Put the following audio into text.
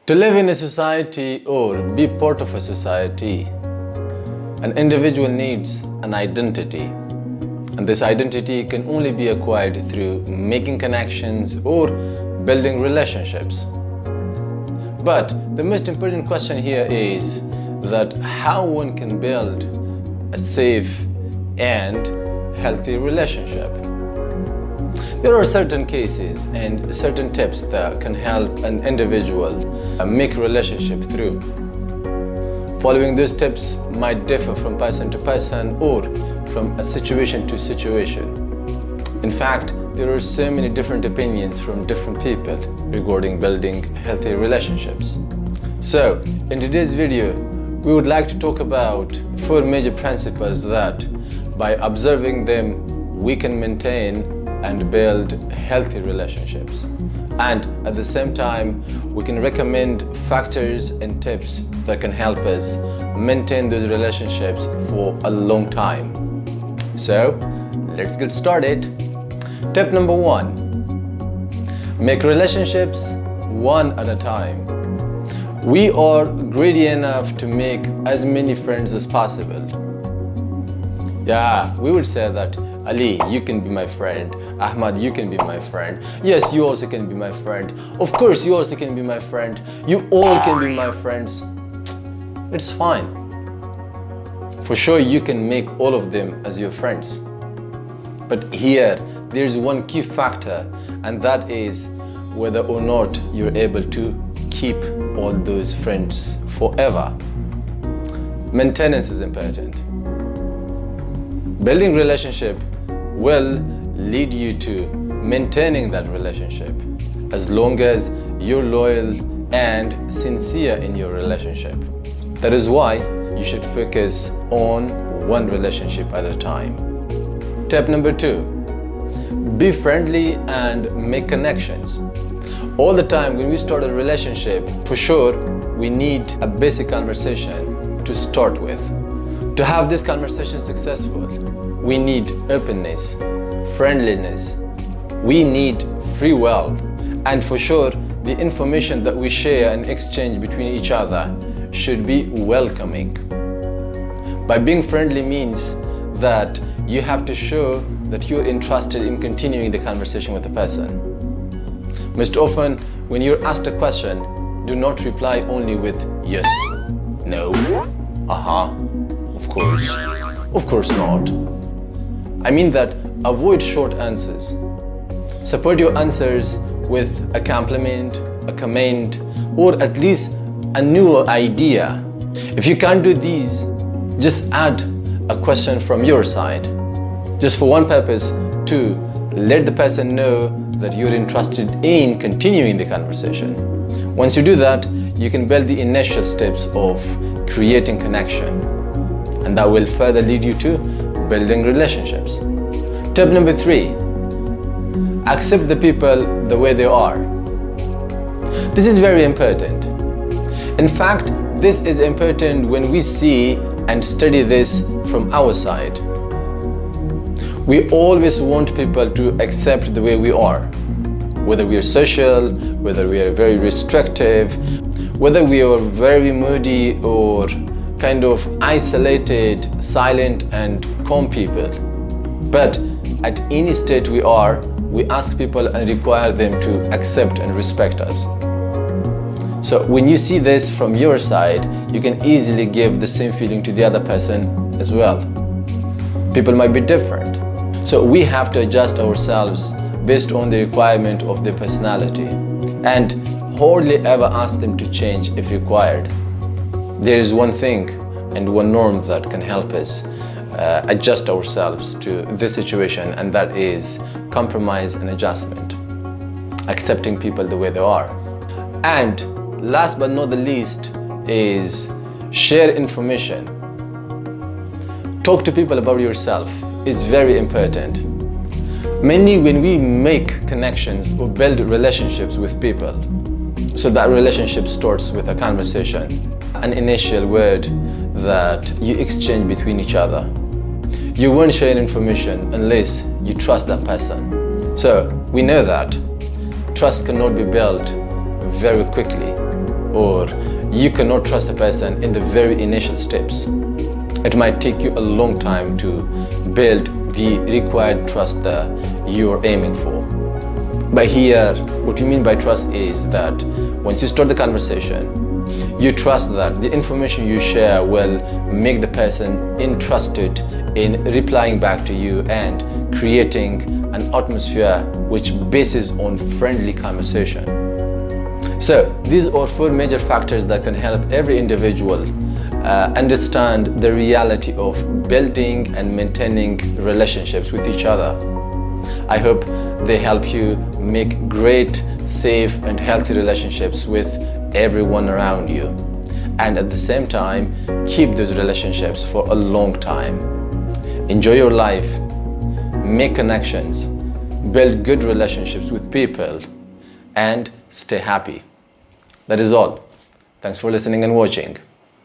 To live in a society or be part of a society, an individual needs an identity. And this identity can only be acquired through making connections or building relationships. But the most important question here is that how one can build a safe and healthy relationship. There are certain cases and certain tips that can help an individual make a relationship through. Following those tips might differ from person to person or from a situation to situation. In fact, there are so many different opinions from different people regarding building healthy relationships. So, in today's video, we would like to talk about 4 major principles that, by observing them, we can maintain and build healthy relationships. And at the same time, we can recommend factors and tips that can help us maintain those relationships for a long time. So, let's get started. Tip number 1. Make relationships one at a time. We are greedy enough to make as many friends as possible. Yeah, we would say that, Ali, you can be my friend. Ahmad, you can be my friend. Yes, you also can be my friend. Of course, you also can be my friend. You all can be my friends. It's fine. For sure, you can make all of them as your friends. But here, there's one key factor, and that is whether or not you're able to keep all those friends forever. Maintenance is important. Building relationship will lead you to maintaining that relationship as long as you're loyal and sincere in your relationship. That is why you should focus on one relationship at a time. Tip number 2. Be friendly and make connections. All the time when we start a relationship, for sure, we need a basic conversation to start with. To have this conversation successful, we need openness, friendliness, we need free will, and for sure, the information that we share and exchange between each other should be welcoming. By being friendly means that you have to show that you're interested in continuing the conversation with the person. Most often, when you're asked a question, do not reply only with yes, no, of course not. I mean that avoid short answers. Support your answers with a compliment, a comment, or at least a new idea. If you can't do these, just add a question from your side, just for one purpose, to let the person know that you're interested in continuing the conversation. Once you do that, you can build the initial steps of creating connection, and that will further lead you to building relationships. Tip number 3. Accept the people the way they are. This is very important. In fact, this is important when we see and study this from our side. We always want people to accept the way we are. Whether we are social, whether we are very restrictive, whether we are very moody or kind of isolated, silent and calm people. But at any state we are, we ask people and require them to accept and respect us. So when you see this from your side, you can easily give the same feeling to the other person as well. People might be different. So we have to adjust ourselves based on the requirement of their personality and hardly ever ask them to change if required. There is one thing and one norm that can help us adjust ourselves to this situation, and that is compromise and adjustment. Accepting people the way they are. And last but not the least is share information. Talk to people about yourself is very important. Mainly when we make connections or build relationships with people. So that relationship starts with a conversation, an initial word that you exchange between each other. You won't share information unless you trust that person. So we know that trust cannot be built very quickly. or you cannot trust a person in the very initial steps. It might take you a long time to build the required trust that you're aiming for. But here, what we mean by trust is that once you start the conversation, you trust that the information you share will make the person interested in replying back to you and creating an atmosphere which bases on friendly conversation. So these are 4 major factors that can help every individual understand the reality of building and maintaining relationships with each other. I hope they help you make great, safe and healthy relationships with everyone around you, and at the same time keep those relationships for a long time. Enjoy your life, make connections, build good relationships with people, and stay happy. That is all. Thanks for listening and watching.